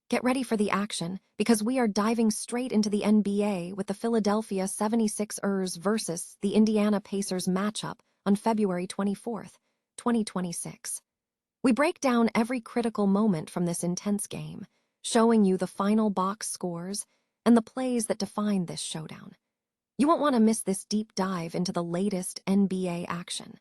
Get ready for the action, because we are diving straight into the NBA with the Philadelphia 76ers versus the Indiana Pacers matchup on February 24th, 2026. We break down every critical moment from this intense game, showing you the final box scores and the plays that define this showdown. You won't want to miss this deep dive into the latest NBA action.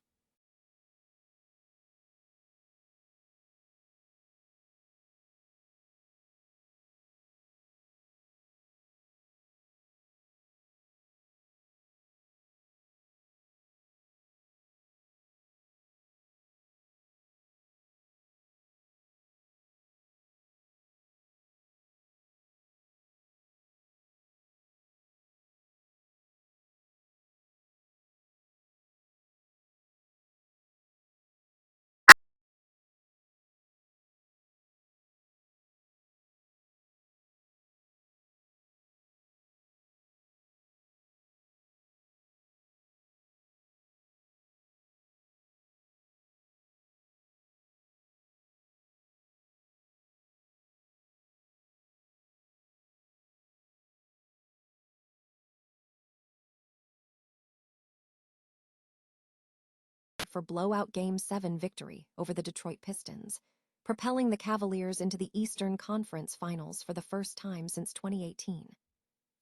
For blowout Game 7 victory over the Detroit Pistons, propelling the Cavaliers into the Eastern Conference Finals for the first time since 2018.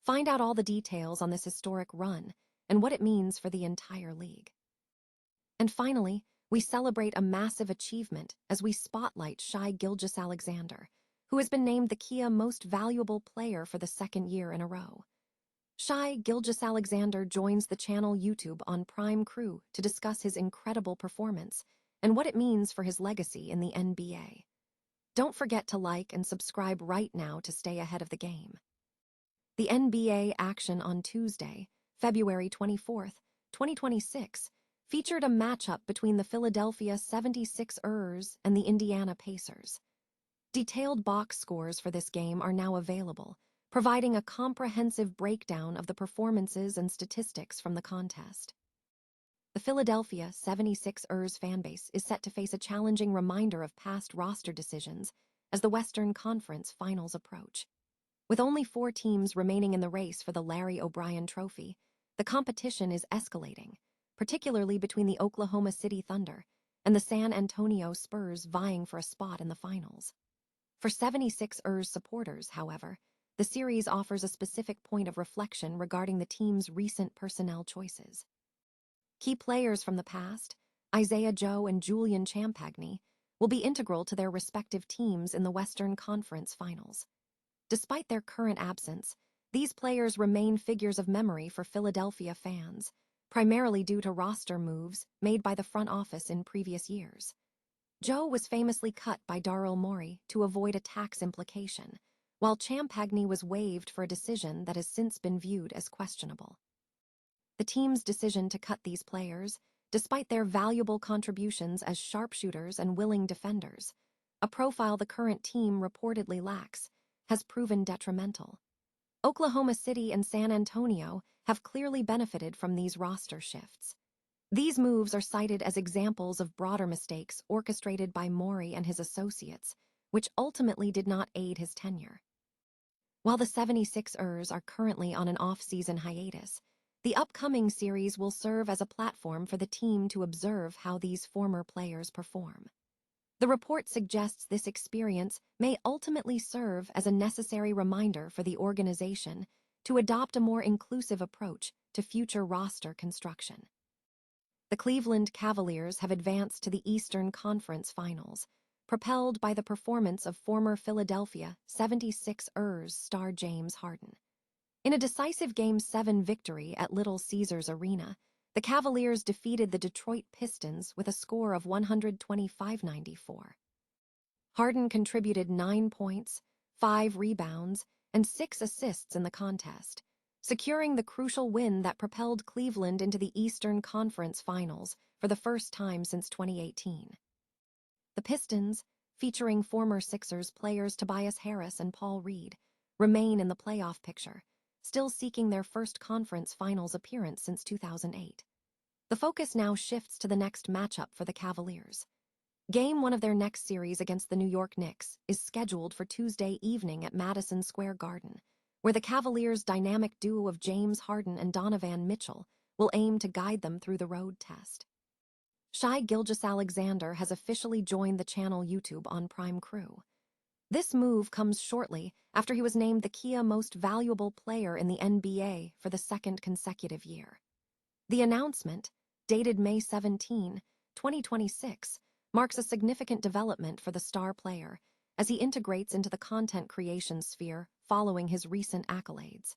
Find out all the details on this historic run and what it means for the entire league. And finally, we celebrate a massive achievement as we spotlight Shai Gilgeous-Alexander, who has been named the Kia Most Valuable Player for the second year in a row. Shai Gilgeous-Alexander joins the channel YouTube on Prime Crew to discuss his incredible performance and what it means for his legacy in the NBA. Don't forget to like and subscribe right now to stay ahead of the game. The NBA action on Tuesday, February 24th, 2026, featured a matchup between the Philadelphia 76ers and the Indiana Pacers. Detailed box scores for this game are now available, providing a comprehensive breakdown of the performances and statistics from the contest. The Philadelphia 76ers fanbase is set to face a challenging reminder of past roster decisions as the Western Conference Finals approach. With only 4 teams remaining in the race for the Larry O'Brien Trophy, the competition is escalating, particularly between the Oklahoma City Thunder and the San Antonio Spurs vying for a spot in the finals. For 76ers supporters, however, the series offers a specific point of reflection regarding the team's recent personnel choices. Key players from the past, Isaiah Joe and Julian Champagnie, will be integral to their respective teams in the Western Conference Finals. Despite their current absence, these players remain figures of memory for Philadelphia fans, primarily due to roster moves made by the front office in previous years. Joe was famously cut by Daryl Morey to avoid a tax implication, while Champagnie was waived for a decision that has since been viewed as questionable. The team's decision to cut these players, despite their valuable contributions as sharpshooters and willing defenders, a profile the current team reportedly lacks, has proven detrimental. Oklahoma City and San Antonio have clearly benefited from these roster shifts. These moves are cited as examples of broader mistakes orchestrated by Morey and his associates, which ultimately did not aid his tenure. While the 76ers are currently on an off-season hiatus, the upcoming series will serve as a platform for the team to observe how these former players perform. The report suggests this experience may ultimately serve as a necessary reminder for the organization to adopt a more inclusive approach to future roster construction. The Cleveland Cavaliers have advanced to the Eastern Conference Finals, propelled by the performance of former Philadelphia 76ers star James Harden. In a decisive Game 7 victory at Little Caesars Arena, the Cavaliers defeated the Detroit Pistons with a score of 125-94. Harden contributed 9 points, 5 rebounds, and 6 assists in the contest, securing the crucial win that propelled Cleveland into the Eastern Conference Finals for the first time since 2018. The Pistons, featuring former Sixers players Tobias Harris and Paul Reed, remain in the playoff picture, still seeking their first conference finals appearance since 2008. The focus now shifts to the next matchup for the Cavaliers. Game 1 of their next series against the New York Knicks is scheduled for Tuesday evening at Madison Square Garden, where the Cavaliers' dynamic duo of James Harden and Donovan Mitchell will aim to guide them through the road test. Shai Gilgeous-Alexander has officially joined the channel YouTube on Prime Crew. This move comes shortly after he was named the Kia Most Valuable Player in the NBA for the second consecutive year. The announcement, dated May 17, 2026, marks a significant development for the star player as he integrates into the content creation sphere following his recent accolades.